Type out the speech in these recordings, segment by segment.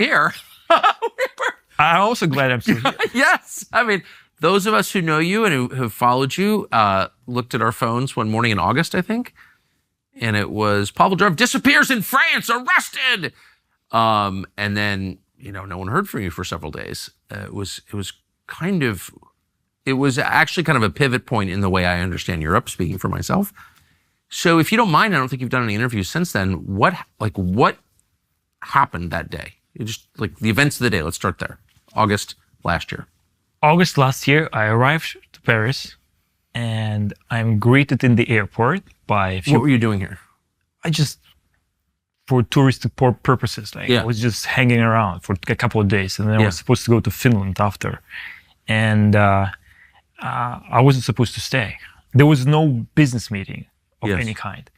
here. I'm also glad I'm still here. Yes. I mean, those of us who know you and who have followed you looked at our phones one morning in August, I think, and it was Pavel Durov disappears in France, arrested. And then, no one heard from you for several days. It was actually kind of a pivot point in the way I understand Europe, speaking for myself. So if you don't mind, I don't think you've done any interviews since then. What happened that day? Just like the events of the day. Let's start there. August last year. August last year, I arrived to Paris and I'm greeted in the airport by a few... What were you doing here? For touristic purposes. I was just hanging around for a couple of days and then I was supposed to go to Finland after. And I wasn't supposed to stay. There was no business meeting of any kind.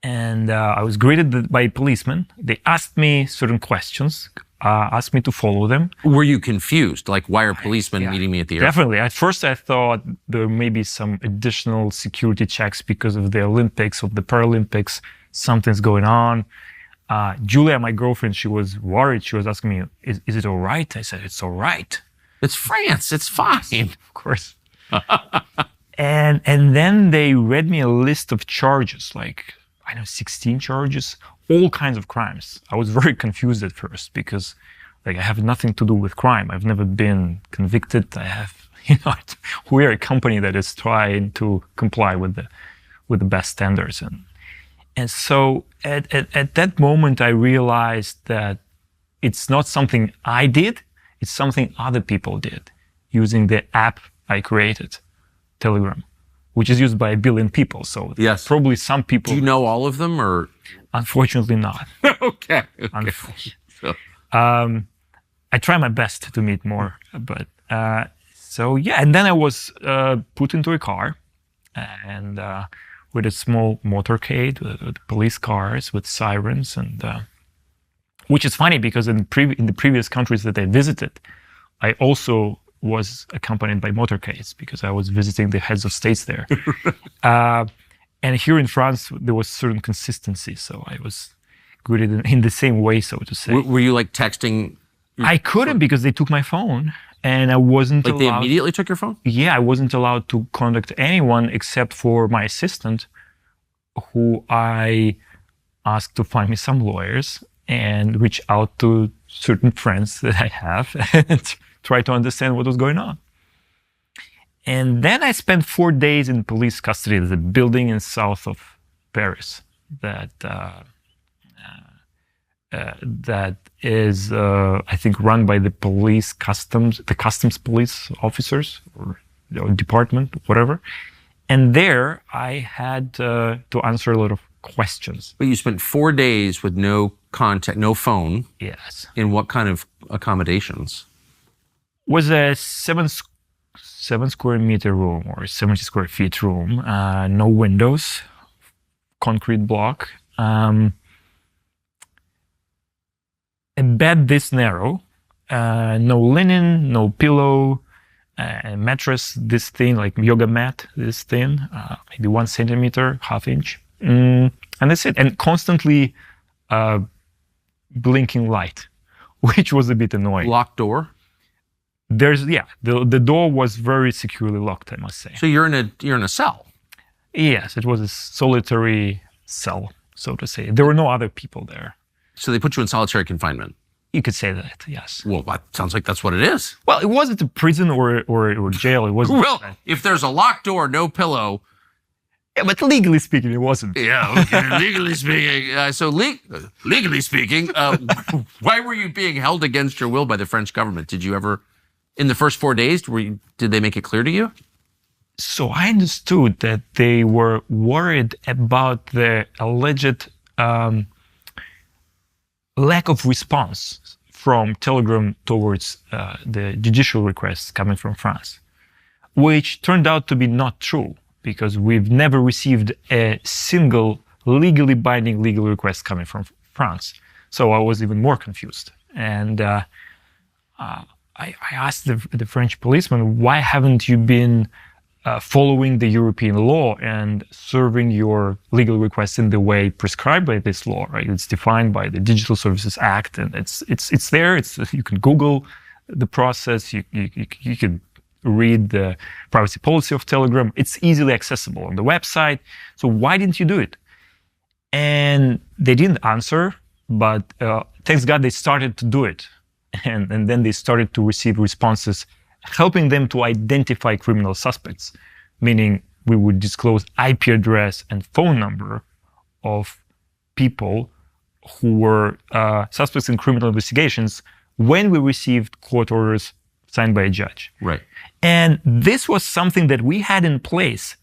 And I was greeted by policemen. They asked me certain questions, asked me to follow them. Were you confused? Like, why are policemen meeting me at the airport? Definitely. At first, I thought there may be some additional security checks because of the Olympics, of the Paralympics. Something's going on. Julia, my girlfriend, she was worried. She was asking me, is it all right? I said, it's all right. It's France. It's fine. Of course. And then they read me a list of charges, 16 charges, all kinds of crimes. I was very confused at first because I have nothing to do with crime. I've never been convicted. We're a company that is trying to comply with the best standards. And so at that moment, I realized that it's not something I did, it's something other people did using the app I created, Telegram, which is used by 1 billion people. So probably some people... Do you know all of them or? Unfortunately not. Okay. I try my best to meet more, but and then I was put into a car and with a small motorcade, with police cars, with sirens, and which is funny because in the previous countries that I visited, I also was accompanied by motorcades because I was visiting the heads of states there. And here in France, there was certain consistency, so I was greeted in the same way, so to say. Were you texting? I couldn't because they took my phone. And I wasn't allowed... They immediately took your phone? Yeah, I wasn't allowed to contact anyone except for my assistant, who I asked to find me some lawyers and reach out to certain friends that I have and try to understand what was going on. And then I spent 4 days in police custody at the building in south of Paris that is, I think, run by the customs police officers or department, whatever. And there I had to answer a lot of questions. But you spent 4 days with no contact, no phone. Yes. In what kind of accommodations? Was a 7 square meter room or 70 square feet room, no windows, concrete block. A bed this narrow, no linen, no pillow, a mattress this thin, like yoga mat this thin, maybe 1 centimeter, ½ inch, and that's it. And constantly blinking light, which was a bit annoying. Locked door? The door was very securely locked, I must say. So you're in a cell? Yes, it was a solitary cell, so to say. There were no other people there. So they put you in solitary confinement? You could say that, yes. Well, that sounds like that's what it is. Well, it wasn't a prison or jail. It wasn't. Well, if there's a locked door, no pillow. Yeah, but legally speaking, it wasn't. Yeah, okay. Legally speaking. Legally speaking, why were you being held against your will by the French government? Did you ever, in the first 4 days, did they make it clear to you? So I understood that they were worried about the alleged lack of response from Telegram towards the judicial requests coming from France, which turned out to be not true because we've never received a single legally binding legal request coming from France. So I was even more confused. And I asked the French policeman, why haven't you been following the European law and serving your legal requests in the way prescribed by this law, right? It's defined by the Digital Services Act, and it's there. You can Google the process. You can read the privacy policy of Telegram. It's easily accessible on the website. So why didn't you do it? And they didn't answer, but thanks God they started to do it. And then they started to receive responses helping them to identify criminal suspects, meaning we would disclose IP address and phone number of people who were suspects in criminal investigations when we received court orders signed by a judge. Right. And this was something that we had in place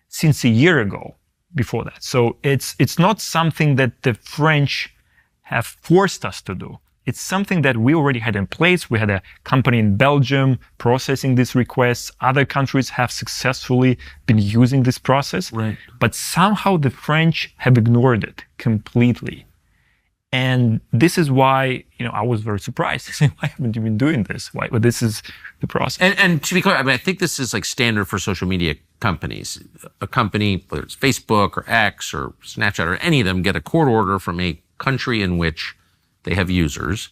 since a year ago before that. So it's not something that the French have forced us to do. It's something that we already had in place. We had a company in Belgium processing these requests. Other countries have successfully been using this process. Right. But somehow the French have ignored it completely. And this is why, I was very surprised. Why haven't you been doing this? Why? But this is the process. And to be clear, I think this is like standard for social media companies. A company, whether it's Facebook or X or Snapchat or any of them, get a court order from a country in which they have users,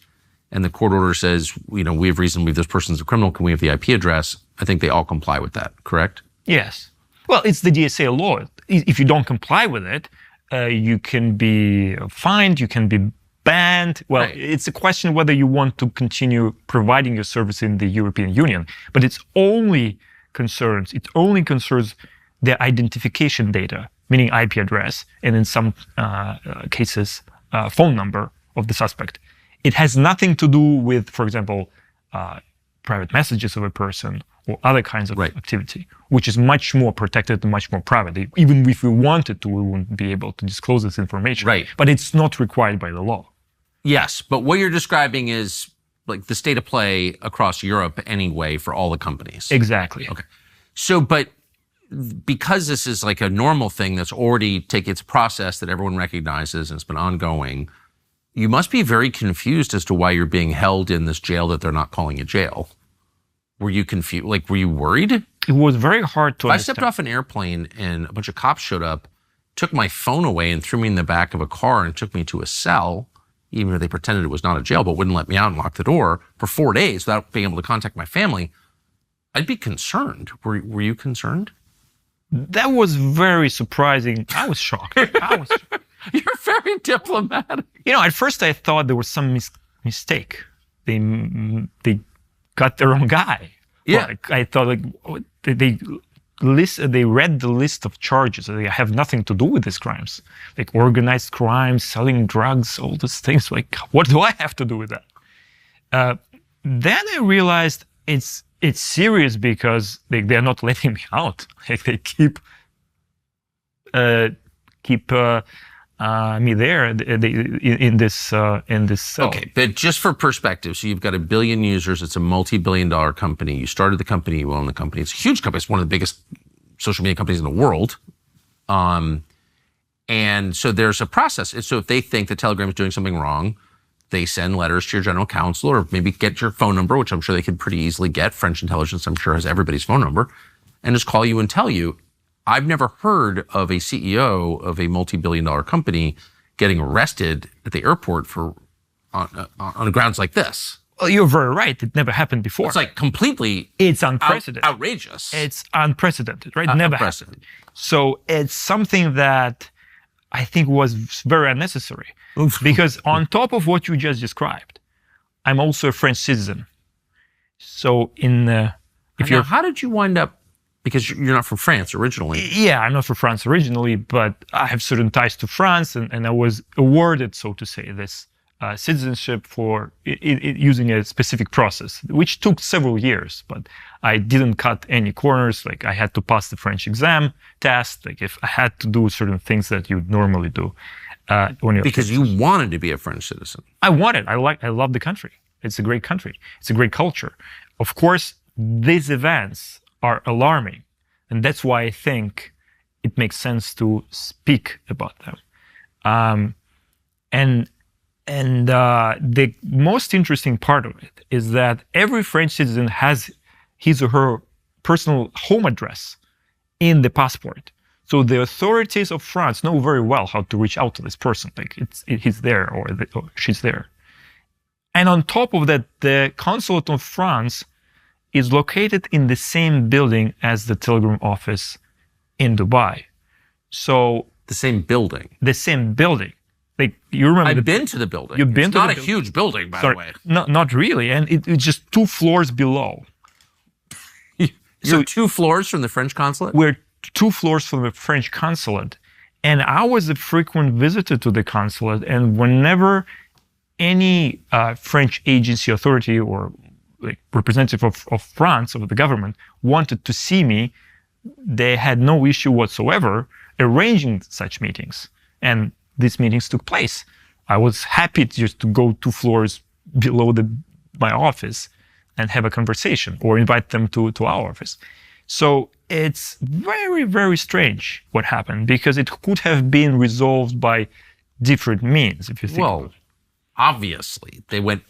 and the court order says, we have reason to believe this person's a criminal. Can we have the IP address? I think they all comply with that, correct? Yes. Well, it's the DSA law. If you don't comply with it, you can be fined, you can be banned. Well, right. It's a question whether you want to continue providing your service in the European Union. But it only concerns the identification data, meaning IP address, and in some cases, phone number of the suspect. It has nothing to do with, for example, private messages of a person or other kinds of activity, which is much more protected and much more private. Even if we wanted to, we wouldn't be able to disclose this information. Right. But it's not required by the law. Yes, but what you're describing is like the state of play across Europe anyway for all the companies. Exactly. Okay. So, but because this is like a normal thing that's already its process that everyone recognizes and it's been ongoing, you must be very confused as to why you're being held in this jail that they're not calling a jail. Were you confused? Like, were you worried? It was very hard to understand. I stepped off an airplane and a bunch of cops showed up, took my phone away and threw me in the back of a car and took me to a cell, even though they pretended it was not a jail, but wouldn't let me out and lock the door for 4 days without being able to contact my family, I'd be concerned. Were you concerned? That was very surprising. I was shocked. You're very diplomatic. At first I thought there was some mistake. They got the wrong guy. Yeah. Well, I thought they read the list of charges. They have nothing to do with these crimes, like organized crimes, selling drugs, all these things. Like, what do I have to do with that? Then I realized it's serious because they're not letting me out. Like they keep me there in this cell. Okay, but just for perspective, so you've got 1 billion users. It's a multi-billion-dollar company. You started the company. You own the company. It's a huge company. It's one of the biggest social media companies in the world. And so there's a process. So if they think that Telegram is doing something wrong, they send letters to your general counsel or maybe get your phone number, which I'm sure they could pretty easily get. French intelligence, I'm sure, has everybody's phone number, and just call you and tell you. I've never heard of a CEO of a multi-billion-dollar company getting arrested at the airport for on grounds like this. Well, you're very right. It never happened before. It's like completely it's unprecedented. Outrageous. It's unprecedented, right? Never happened. So it's something that I think was very unnecessary. Because on top of what you just described, I'm also a French citizen. So how did you wind up? Because you're not from France originally. Yeah, I'm not from France originally, but I have certain ties to France, and I was awarded, so to say, this citizenship for using a specific process, which took several years, but I didn't cut any corners. Like I had to pass the French exam test, like if I had to do certain things that you'd normally do. Because you wanted to be a French citizen. I wanted. I love the country. It's a great country. It's a great culture. Of course, these events are alarming, and that's why I think it makes sense to speak about them. And the most interesting part of it is that every French citizen has his or her personal home address in the passport. So the authorities of France know very well how to reach out to this person. Like he's there or she's there. And on top of that, the consulate of France is located in the same building as the telegram office in Dubai. So The same building. the same building. Like you remember, I've been to the building. You've been it's to not the a building? huge building, by sorry, the way. not really, and it's just 2 floors below. You're 2 floors from the French consulate? We're 2 floors from the French consulate, and I was a frequent visitor to the consulate. And whenever any French agency, authority, or like representative of France, of the government, wanted to see me, they had no issue whatsoever arranging such meetings. And these meetings took place. I was happy just to go 2 floors below my office and have a conversation or invite them to our office. So it's very, very strange what happened, because it could have been resolved by different means, if you think about it. Obviously, they went